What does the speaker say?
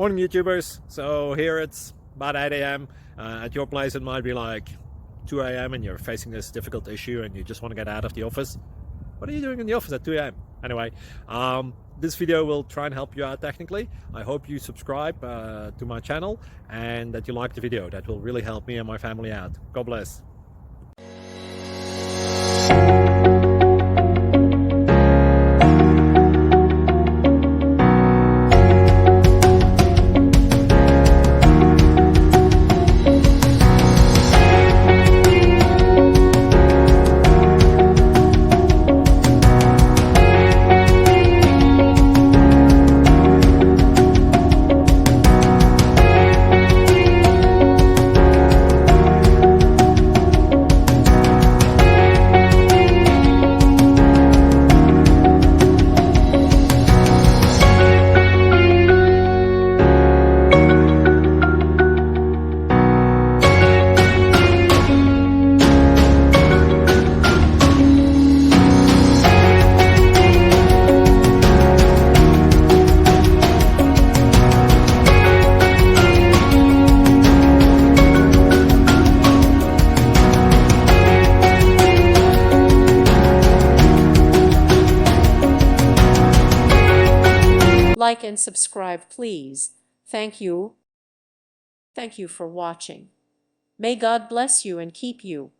Morning YouTubers. So here it's about 8 a.m. At your place it might be like 2 a.m. and you're facing this difficult issue and you just want to get out of the office. What are you doing in the office at 2 a.m.? Anyway, this video will try and help you out technically. I hope you subscribe to my channel and that you like the video. That will really help me and my family out. God bless. Like and subscribe, please. Thank you. Thank you for watching. May God bless you and keep you.